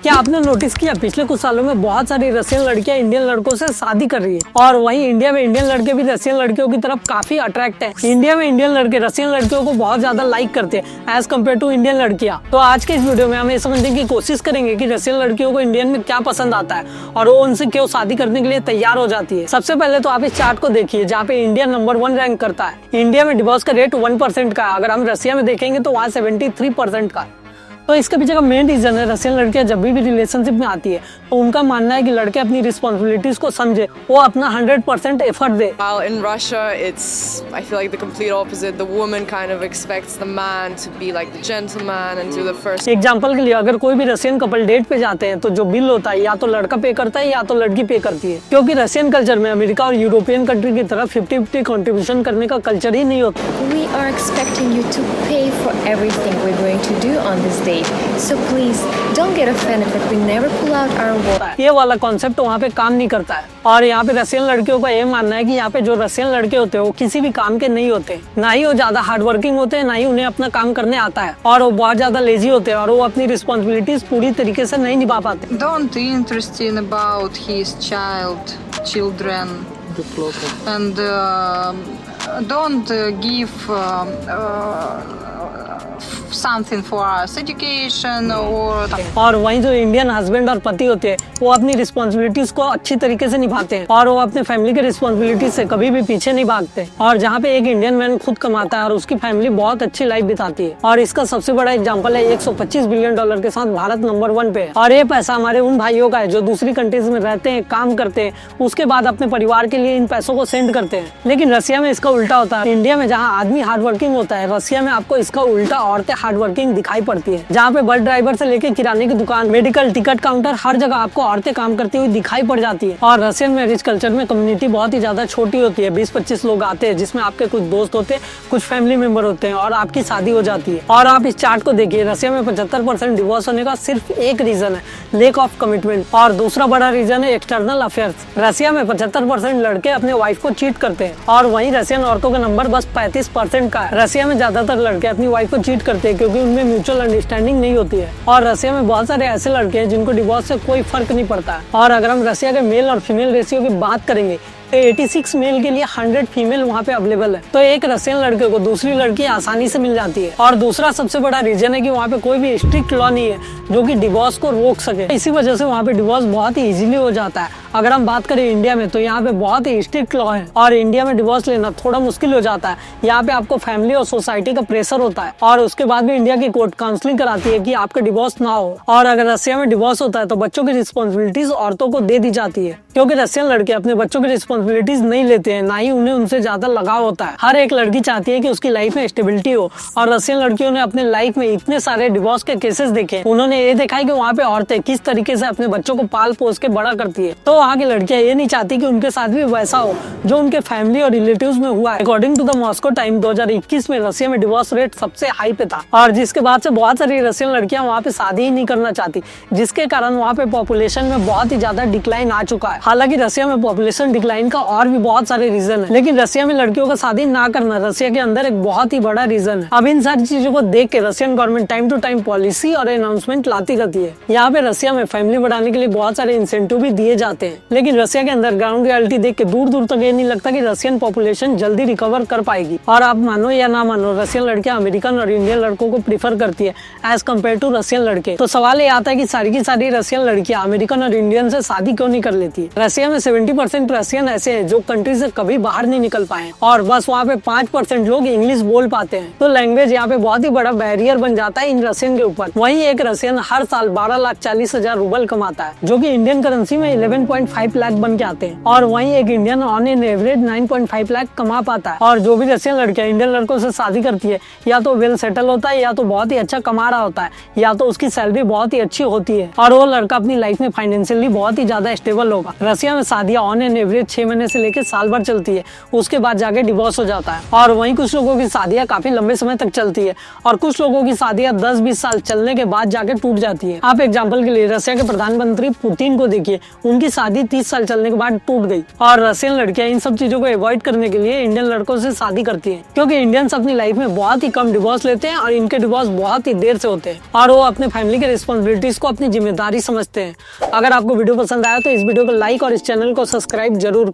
क्या आपने नोटिस किया पिछले कुछ सालों में बहुत सारी रशियन लड़कियां इंडियन लड़कों से शादी कर रही है, और वहीं इंडिया में इंडियन लड़के भी रशियन लड़कियों की तरफ काफी अट्रैक्ट है। इंडिया में इंडियन लड़के रशियन लड़कियों को बहुत ज्यादा लाइक करते हैं एज कम्पेयर टू इंडियन लड़कियां। तो आज के इस वीडियो में हम ये समझने की कोशिश करेंगे कि रशियन लड़कियों को इंडियन में क्या पसंद आता है और वो उनसे क्यों शादी करने के लिए तैयार हो जाती है। सबसे पहले तो आप इस चार्ट को देखिए जहाँ पे इंडिया नंबर 1 रैंक करता है। इंडिया में डिवोर्स का रेट 1% का है, अगर हम रशिया में देखेंगे तो वहाँ 73% का है। तो इसके पीछे का मेन रीजन है रशियन लड़कियां जब भी रिलेशनशिप में आती है तो उनका मानना है कि लड़के अपनी रिस्पॉन्सिबिलिटीज को समझे, वो अपना 100% effort they. In Russia, I feel like the complete opposite. The woman kind of expects the man to be like the gentleman and do the first. Example के लिए अगर कोई भी रशियन कपल डेट पे जाते हैं तो जो बिल होता है या तो लड़का पे करता है या तो लड़की पे करती है, क्योंकि रशियन कल्चर में अमेरिका और यूरोपियन कंट्री की तरह 50-50 कंट्रीब्यूशन करने का कल्चर ही नहीं होता। We are expecting you to pay for everything we're going to do on this date. So please don't get offended that we never pull out our wallet. ये वाला concept वहाँ पे काम नहीं करता है, और यहाँ पे रशियन लड़कियों का ये मानना है कि यहाँ पे जो रशियन लड़के होते हैं वो किसी भी काम के नहीं होते, ना ही वो ज्यादा हार्ड वर्किंग होते हैं, ना ही उन्हें अपना काम करने आता है, और वो बहुत ज्यादा लेजी होते हैं और वो अपनी रिस्पॉन्सिबिलिटीज पूरी तरीके से नहीं निभा पाते। Don't interested about his children and don't give something for us education और वहीं जो इंडियन हस्बैंड और पति होते हैं वो अपनी रिस्पॉन्सिबिलिटीज को अच्छी तरीके से निभाते हैं और वो अपने फैमिली के रिस्पॉन्सिबिलिटीज से कभी भी पीछे नहीं भागते। और जहाँ पे एक इंडियन मैन खुद कमाता है और उसकी फैमिली बहुत अच्छी लाइफ बिताती है, और इसका सबसे बड़ा एग्जांपल है $125 बिलियन के साथ भारत नंबर 1 पे है। और ये पैसा हमारे उन भाइयों का है जो दूसरी कंट्रीज में रहते हैं, काम करते हैं, उसके बाद अपने परिवार के लिए इन पैसों को सेंड करते हैं। लेकिन रशिया में इसका उल्टा होता है। इंडिया में जहाँ आदमी हार्ड वर्किंग होता है, रशिया में आपको इसका उल्टा औरतें हार्ड वर्किंग दिखाई पड़ती है। जहाँ पे बस ड्राइवर से लेके किराने की दुकान, मेडिकल, टिकट काउंटर, हर जगह आपको औरतें काम करती हुई दिखाई पड़ जाती है। और रशियन मैरिज कल्चर में कम्युनिटी बहुत ही ज्यादा छोटी होती है, 20-25 लोग आते हैं जिसमें आपके कुछ दोस्त होते हैं, कुछ फैमिली मेंबर होते हैं, और आपकी शादी हो जाती है। और आप इस चार्ट को देखिए, रशिया में 75% डिवोर्स होने का सिर्फ एक रीजन है, लेक ऑफ कमिटमेंट, और दूसरा बड़ा रीजन है एक्सटर्नल अफेयर्स। रशिया में 75% लड़के अपने वाइफ को चीट करते हैं, और वहीं रशियन औरतों का नंबर बस 35% का है। रशिया में ज्यादातर लड़के अपनी वाइफ को चीट करते हैं क्योंकि उनमें म्यूचुअल अंडरस्टैंडिंग नहीं होती है। और रशिया में बहुत सारे ऐसे लड़के हैं जिनको डिवोर्स से कोई फर्क नहीं पड़ता है। और अगर हम रशिया के मेल और फीमेल रेशियो की बात करेंगे तो 86 मेल के लिए 100 फीमेल वहाँ पे अवेलेबल है। तो एक रशियन लड़के को दूसरी लड़की आसानी से मिल जाती है। और दूसरा सबसे बड़ा रीजन है कि वहाँ पे कोई भी स्ट्रिक्ट लॉ नहीं है जो कि डिवोर्स को रोक सके। इसी वजह से वहाँ पे डिवोर्स बहुत ही इजीली हो जाता है। अगर हम बात करें इंडिया में तो यहाँ पे बहुत ही स्ट्रिक्ट लॉ है और इंडिया में डिवोर्स लेना थोड़ा मुश्किल हो जाता है। यहाँ पे आपको फैमिली और सोसाइटी का प्रेशर होता है, और उसके बाद भी इंडिया की कोर्ट काउंसलिंग कराती है कि आपका डिवोर्स ना हो। और अगर रशिया में डिवोर्स होता है तो बच्चों की रिस्पॉन्सिबिलिटीज औरतों को दे दी जाती है, क्योंकि रशियन लड़के अपने बच्चों की रिस्पॉन्सिबिलिटीज नहीं लेते हैं, ना ही उन्हें उनसे ज्यादा लगाव होता है। हर एक लड़की चाहती है कि उसकी लाइफ में स्टेबिलिटी हो, और रशियन लड़कियों ने अपने लाइफ में इतने सारे डिवोर्स के केसेस देखे। उन्होंने ये देखा है कि वहाँ पे औरतें किस तरीके से अपने बच्चों को पाल पोस के बड़ा करती है। तो वहाँ की लड़कियां ये नहीं चाहती कि उनके साथ भी वैसा हो जो उनके फैमिली और रिलेटिव्स में हुआ है। According to the Moscow time 2021 में रशिया में डिवोर्स रेट सबसे हाई पे था, और जिसके बाद से बहुत सारी रशियन लड़कियां वहाँ पे शादी ही नहीं करना चाहती, जिसके कारण वहाँ पे पॉपुलेशन में बहुत ही ज्यादा डिक्लाइन आ चुका है। हालांकि रशिया में पॉपुलेशन डिक्लाइन का और भी बहुत सारे रीजन है, लेकिन रशिया में लड़कियों का शादी ना करना रशिया के अंदर एक बहुत ही बड़ा रीजन है। अब इन सारी चीजों को देख के Russian government time to time policy और अनाउंसमेंट लाती रहती है। यहाँ पे रशिया में फैमिली बढ़ाने के लिए बहुत सारे इंसेंटिव भी दिए जाते हैं, लेकिन रशिया के अंदर ग्राउंड रियलिटी देख के दूर दूर तक ये नहीं लगता कि रशियन पॉपुलेशन जल्दी रिकवर कर पाएगी। और आप मानो या ना मानो, रशियन लड़कियां अमेरिकन और इंडियन लड़कों को प्रीफर करती है एज कम्पेयर टू रशियन लड़के। तो सवाल ये आता है कि सारी की सारी रशियन लड़कियां अमेरिकन और इंडियन से शादी क्यों नहीं कर लेती। रशिया में 70% रशियन ऐसे हैं जो कंट्री से कभी बाहर नहीं निकल पाए, और बस वहाँ पे 5% लोग इंग्लिश बोल पाते हैं। तो लैंग्वेज यहाँ पे बहुत ही बड़ा बैरियर बन जाता है इन रशियन के ऊपर। वहीं एक रशियन हर साल 12,40,000 रूबल कमाता है, जो कि इंडियन करेंसी में 11.5 लाख बन के आते हैं। और वहीं एक Indian on an average 9.5 lakh कमा पाता है। और जो भी रशियन लड़कियां इंडियन लड़कों से शादी करती है, या तो वेल सेटल होता है, या तो बहुत ही अच्छा कमा रहा होता है, या तो उसकी सैलरी बहुत ही अच्छी होती है, और वो लड़का अपनी लाइफ में फाइनेंशियली बहुत ही ज्यादा स्टेबल होगा। रशिया में शादियां ऑन एन एवरेज 6 6 महीने से लेकर साल भर चलती है, उसके बाद जाके डिवोर्स हो जाता है। और वहीं कुछ लोगों की शादियां काफी लंबे समय तक चलती है और कुछ लोगों की शादियां 10-20 साल चलने के बाद जाके टूट जाती है। आप एग्जाम्पल के लिए रशिया के प्रधानमंत्री पुतिन को देखिए, उनकी शादी 30 साल चलने के बाद टूट गई। और रशियन लड़कियां इन सब चीजों को अवॉइड करने के लिए इंडियन लड़कों से शादी करती है, क्योंकि इंडियंस अपनी लाइफ में बहुत ही कम डिवोर्स लेते हैं और इनके डिवोर्स बहुत ही देर से होते हैं और वो अपने फैमिली के रिस्पॉन्सिबिलिटीज को अपनी जिम्मेदारी समझते हैं। अगर आपको वीडियो पसंद आया तो इस वीडियो को लाइक और इस चैनल को सब्सक्राइब जरूर